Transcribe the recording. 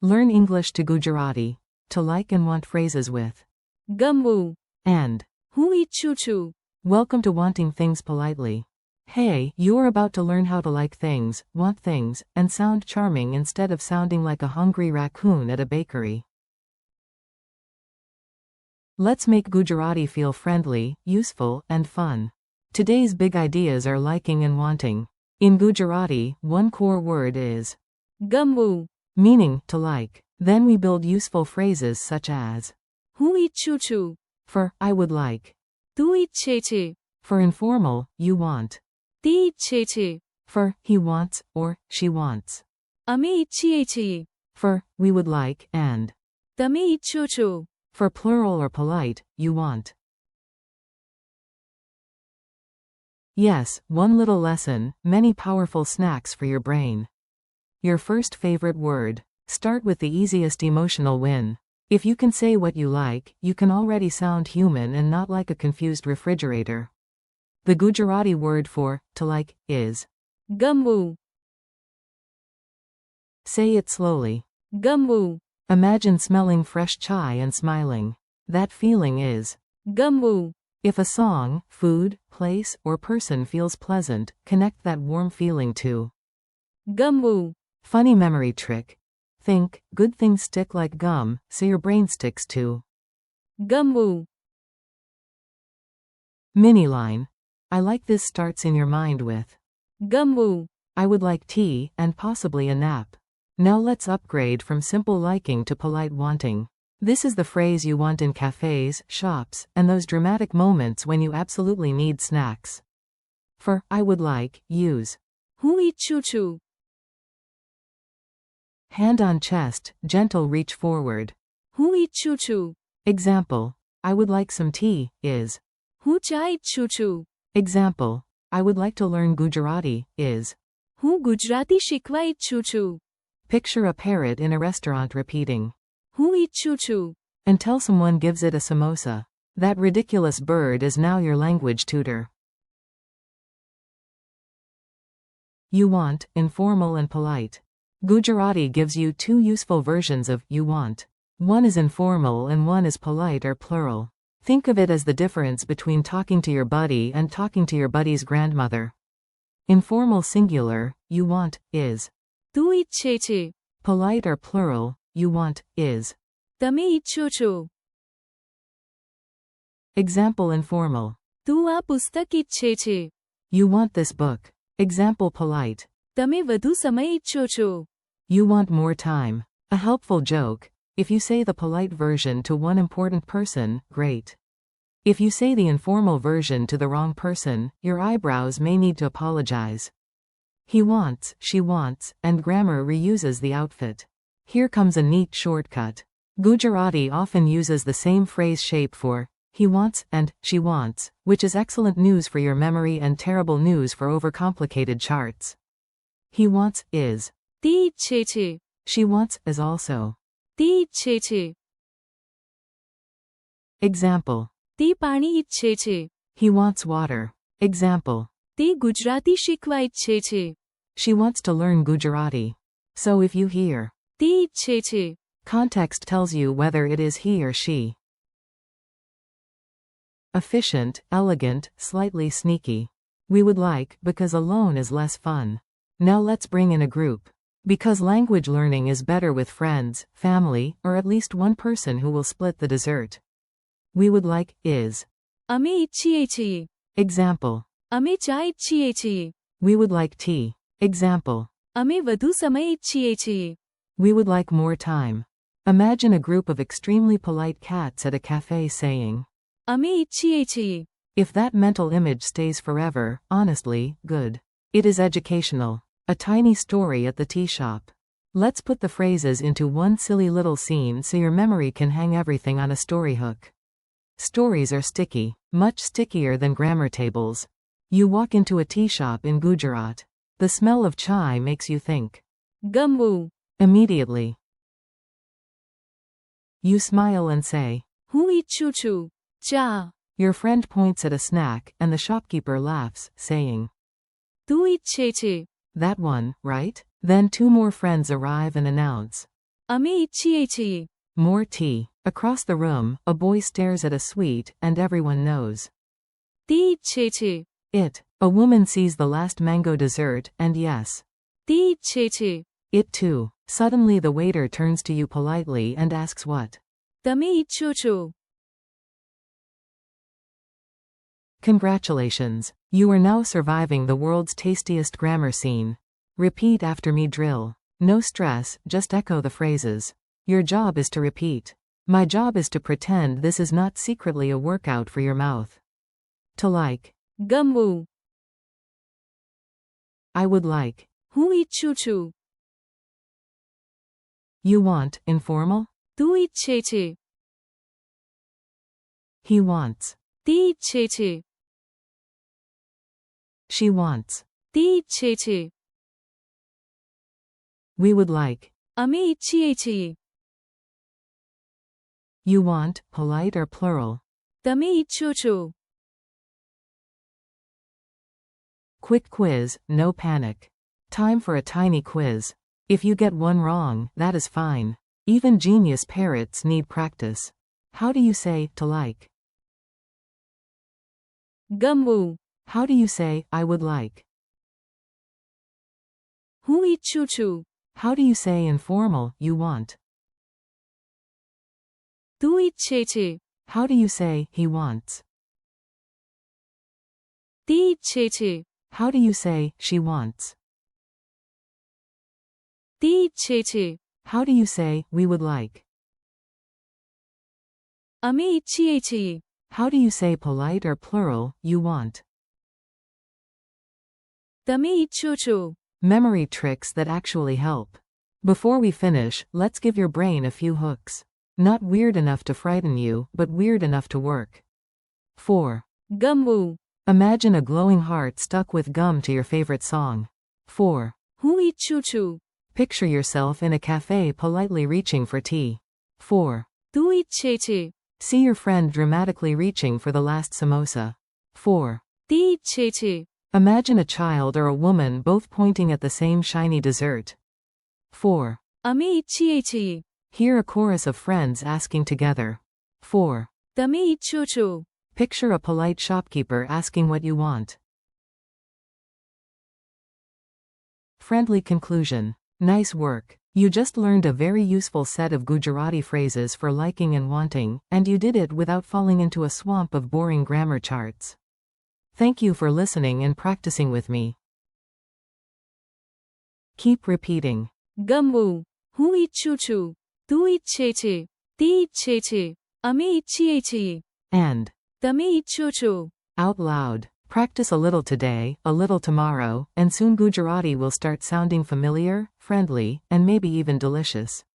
Learn English to Gujarati. To like and want phrases with Gamwu. and. Hu ichchu chu. Welcome to Wanting Things Politely. Hey, you're about to learn how to like things, want things, and sound charming instead of sounding like a hungry raccoon at a bakery. Let's make Gujarati feel friendly, useful, and fun. Today's big ideas are liking and wanting. In Gujarati, one core word is Gamwu. meaning to like. Then we build useful phrases such as Hu ichchu chu. for I would like, Tu ઈચ્છે છે. for informal, you want, તે ઈચ્છે છે. for he wants or she wants, અમે ઈચ્છીએ છીએ. for we would like and તમે ઈચ્છો છો. for plural or polite, you want. Yes, one little lesson, many powerful snacks for your brain. Your first favorite word. Start with the easiest emotional win. If you can say what you like, you can already sound human and not like a confused refrigerator. The Gujarati word for to like is Gamwu. Say it slowly. Gamwu. Imagine smelling fresh chai and smiling. That feeling is Gamwu. if a song, food, place, or person feels pleasant, connect that warm feeling to Gamwu. funny memory trick. Think, good things stick like gum, so your brain sticks to Gamwu. mini line. I like this starts in your mind with Gamwu. I would like tea, and possibly a nap. Now let's upgrade from simple liking to polite wanting. This is the phrase you want in cafes, shops, and those dramatic moments when you absolutely need snacks. For I would like, use Hu ichchu chu. hand on chest, gentle reach forward. Hu ichchu chu. Example, I would like some tea, is Hu ચા ઈચ્છું છું. example, I would like to learn Gujarati, is હું ગુજરાતી શીખવા ઈચ્છું છું. picture a parrot in a restaurant repeating હું ઈચ્છું છું. until someone gives it a samosa. That ridiculous bird is now your language tutor. You want, informal and polite. Gujarati gives you two useful versions of you want. One is informal and one is polite or plural. Think of it as the difference between talking to your buddy and talking to your buddy's grandmother. Informal singular, you want, is તું ઈચ્છે છે. polite or plural, you want, is તમે ઈચ્છો છો. example informal. તું આ પુસ્તક ઈચ્છે છે. You want this book. Example polite. તમે વધુ સમય ઈચ્છો છો. You want more time. A helpful joke. If you say the polite version to one important person, great. If you say the informal version to the wrong person, your eyebrows may need to apologize. He wants, she wants, and grammar reuses the outfit. Here comes a neat shortcut. Gujarati often uses the same phrase shape for he wants and she wants, which is excellent news for your memory and terrible news for overcomplicated charts. He wants is. તે ઈચ્છે છે. She wants is also. તે ઈચ્છે છે. Example. તે પાણી ઈચ્છે છે. He wants water. Example. તે ગુજરાતી શીખવા ઈચ્છે છે. She wants to learn Gujarati. So if you hear તે ઈચ્છે છે. context tells you whether it is he or she. Efficient, elegant, slightly sneaky. We would like, because alone is less fun. Now let's bring in a group. Because language learning is better with friends, family, or at least one person who will split the dessert. We would like, is. અમે ઈચ્છીએ છીએ. Example. અમે ચા ઈચ્છીએ છીએ. We would like tea. Example. અમે વધુ સમય ઈચ્છીએ છીએ. We would like more time. Imagine a group of extremely polite cats at a cafe saying, અમે ઈચ્છીએ છીએ. If that mental image stays forever, honestly, good. It is educational. A tiny story at the tea shop. Let's put the phrases into one silly little scene so your memory can hang everything on a story hook. Stories are sticky, much stickier than grammar tables. You walk into a tea shop in Gujarat. The smell of chai makes you think. Gamwu. Immediately. You smile and say, હું ઈચ્છું છું. ચા. Your friend points at a snack, and the shopkeeper laughs, saying, તું ઈચ્છે છે. That one, right? Then two more friends arrive and announce, અમે ઈચ્છીએ છીએ. More tea. Across the room, a boy stares at a sweet, and everyone knows. તે ઈચ્છે છે. It. A woman sees the last mango dessert, and yes. તે ઈચ્છે છે. It too. Suddenly the waiter turns to you politely and asks what. તમે ઈચ્છો છો. Congratulations. You are now surviving the world's tastiest grammar scene. Repeat after me drill. No stress, just echo the phrases. Your job is to repeat. My job is to pretend this is not secretly a workout for your mouth. To like. ગમવું. I would like. હું ઈચ્છું છું. You want. Informal? તું ઈચ્છે છે. He wants. તે ઈચ્છે છે. She wants. તે ઈચ્છે છે. We would like. અમે ઈચ્છીએ છીએ. You want. Polite or plural? તમે ઈચ્છો છો. Quick quiz, no panic. Time for a tiny quiz. If you get one wrong, that is fine. Even genius parrots need practice. How do you say, to like? ગમવું. How do you say, I would like? હું ઈચ્છું છું. How do you say informal, you want? તું ઈચ્છે છે. How do you say, he wants? તે ઈચ્છે છે. How do you say, she wants? તે ઈચ્છે છે. How do you say, we would like? અમે ઈચ્છીએ છીએ. How do you say polite or plural, you want? તમે ઈચ્છો છો. Memory tricks that actually help. Before we finish, let's give your brain a few hooks. Not weird enough to frighten you, but weird enough to work. 4. ગમવું. Imagine a glowing heart stuck with gum to your favorite song. 4. હું ઈચ્છું છું. Picture yourself in a cafe politely reaching for tea. 4. તું ઈચ્છે છે. See your friend dramatically reaching for the last samosa. 4. તે ઈચ્છે છે. Imagine a child or a woman both pointing at the same shiny dessert. 4. અમે ઈચ્છીએ છીએ. Hear a chorus of friends asking together. 4. તમે ઈચ્છો છો. Picture a polite shopkeeper asking what you want. Friendly conclusion. Nice work. You just learned a very useful set of Gujarati phrases for liking and wanting, and you did it without falling into a swamp of boring grammar charts. Thank you for listening and practicing with me. Keep repeating. ગમવું. હું ઈચ્છું છું. તું ઈચ્છે છે. તે ઈચ્છે છે. અમે ઈચ્છીએ છીએ. And. તમે ઈચ્છો છો. Out loud. Practice a little today, a little tomorrow, and soon Gujarati will start sounding familiar, friendly, and maybe even delicious.